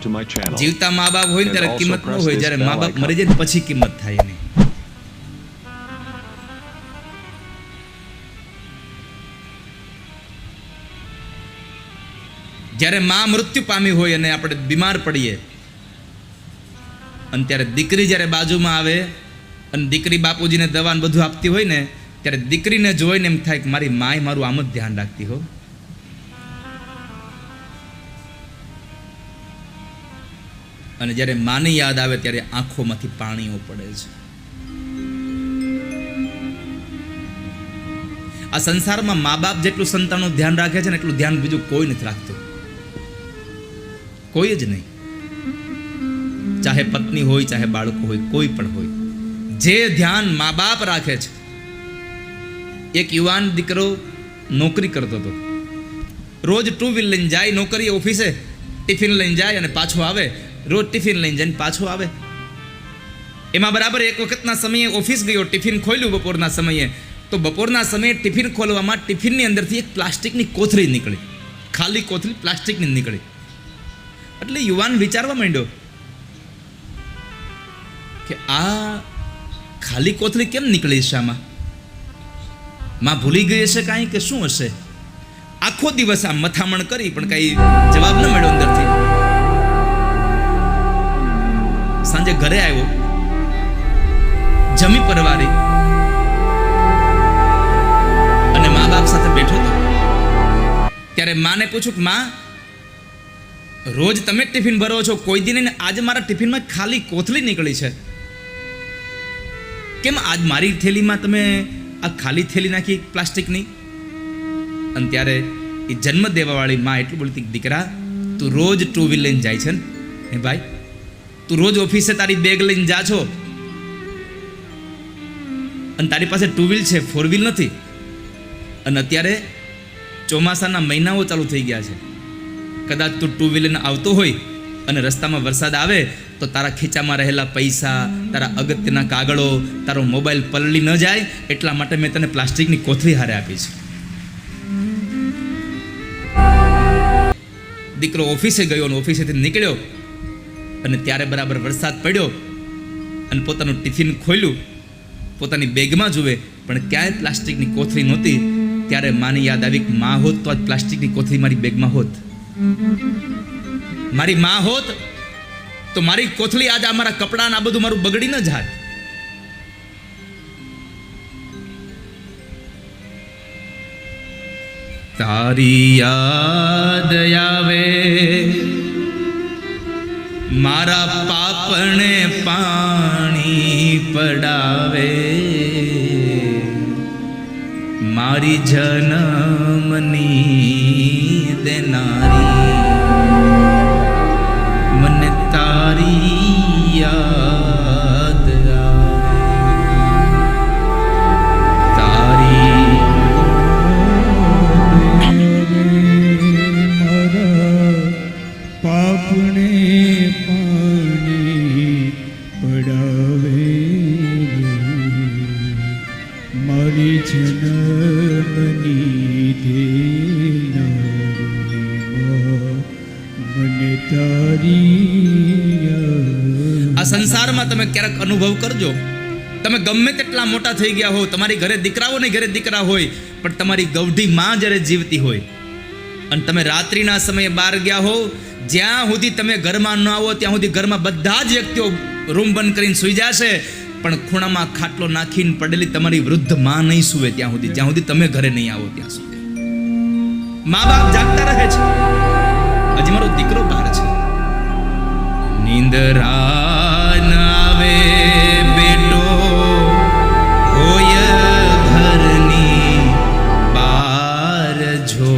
to my channel. જીવતા મા બાપ હોય ને And ત્યારે also કિંમત ન press હોય, this જ્યારે bell મા બાપ icon. મરી જાય ને પછી કિંમત થાય એની. જ્યારે મા મૃત્યુ પામી હોય અને આપણે બીમાર પડીએ અને ત્યારે દીકરી જ્યારે બાજુમાં આવે અને દીકરી બાપુજીને દવા ને બધું આપતી હોય ને ત્યારે દીકરીને જોઈને એમ થાય કે મારી માએ મારું આમ જ ધ્યાન રાખતી હો. અને જ્યારે માની યાદ આવે ત્યારે આંખોમાંથી પાણીઓ પડે છે. આ સંસારમાં મા બાપ જેટલું સંતાનનું ધ્યાન રાખે છે ને એટલું ધ્યાન બીજું કોઈ નથી રાખતું, કોઈ જ નહીં. ચાહે પત્ની હોય, ચાહે બાળકો હોય, કોઈ પણ હોય, જે ધ્યાન મા બાપ રાખે છે. એક યુવાન દીકરો નોકરી કરતો હતો. રોજ ટુ વ્હીલ લઈને જાય નોકરીએ, ઓફિસે ટિફિન લઈને જાય અને પાછો આવે. રોજ ટિફિન લઈને જઈને પાછો આવે. એમાં બરાબર એક વખતના સમયે ઓફિસ ગયો, ટિફિન ખોલ્યું બપોરના સમયે, તો બપોરના સમયે ટિફિન ખોલવામાં ટિફિનની અંદરથી એક પ્લાસ્ટિકની કોથળી નીકળી, ખાલી કોથળી પ્લાસ્ટિકની નીકળી. એટલે યુવાન વિચારવા માંડ્યો કે આ ખાલી કોથળી કેમ નીકળી છે, આમાં માં ભૂલી ગઈ હશે કાંઈ કે શું હશે. આખો દિવસ આ મથામણ કરી પણ કાંઈ જવાબ ન મળ્યો અંદરથી. સાંજે ઘરે આવ્યો, જમી પરવારી અને મા બાપ સાથે બેઠો હતો. ત્યારે માને પૂછ્યું કે માં, રોજ તમે ટિફિન ભરો છો, કોઈ દિન આજે મારા ટિફિનમાં ખાલી કોથળી નીકળી છે, કેમ આજ મારી થેલીમાં તમે આ ખાલી થેલી નાખી પ્લાસ્ટિકની? અને ત્યારે એ જન્મ દેવાવાળી માં એટલું બોલતી, દીકરા તું રોજ ટુ વ્હીલ લઈને જાય છે ને, હે ભાઈ તું રોજ ઓફિસે તારી બેગ લઈને જા છો અને તારી પાસે ટુ વ્હીલ છે, ફોર વ્હીલ નથી. અને અત્યારે ચોમાસાના મહિનાઓ ચાલુ થઈ ગયા છે. કદાચ તું ટુ વ્હીલર આવતો હોય અને રસ્તામાં વરસાદ આવે તો તારા ખીચામાં રહેલા પૈસા, તારા અગત્યના કાગળો, તારો મોબાઈલ પલળી ન જાય એટલા માટે મેં તને પ્લાસ્ટિકની કોથળી હારે આપી છે. દીકરો ઓફિસે ગયો અને ઓફિસેથી નીકળ્યો અને ત્યારે બરાબર વરસાદ પડ્યો અને પોતાનું ટિફિન ખોલ્યું, પોતાની બેગમાં જુએ પણ ક્યાંય પ્લાસ્ટિકની કોથળી નહોતી. ત્યારે માની યાદ આવી કે માં હોત તો આજ પ્લાસ્ટિકની કોથળી મારી બેગમાં હોત, મારી માં હોત તો મારી કોથળી આજે આ મારા કપડાં આ બધું મારું બગડી ન જાત. તારી યાદ આવે મારા પાપણે પાણી પડાવે, મારી જન્મની દેનારી મને તારી યાદ આવે. તારી પાપણે પાણી પડાવે, મારી જન્મની દેનારી મને તારી. આ સંસારમાં તમે ક્યારેક અનુભવ કરજો, તમે ગમે તેટલા મોટા થઈ ગયા હો, તમારી ઘરે દીકરાઓ ને ઘરે દીકરા હોય, પણ તમારી ગૌઢી માં જ્યારે જીવતી હોય અને તમે રાત્રિના સમયે બહાર ગયા હો, જ્યાં સુધી તમે ઘરમાં ન આવો ત્યાં સુધી ઘરમાં બધા જ વ્યક્તિઓ રૂમ બંધ કરીને સૂઈ જશે, પણ ખૂણામાં ખાટલો નાખીને પડેલી તમારી વૃદ્ધ માં નહીં સૂવે ત્યાં સુધી, જ્યાં સુધી તમે ઘરે નહીં આવો ત્યાં સુધી. મા બાપ જાગતા રહે છે, હજી મારો દીકરો બહાર છે. નિંદરા ન આવે બેટો હોય ઘરની બહાર, જો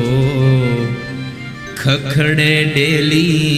ખખડે ડેલી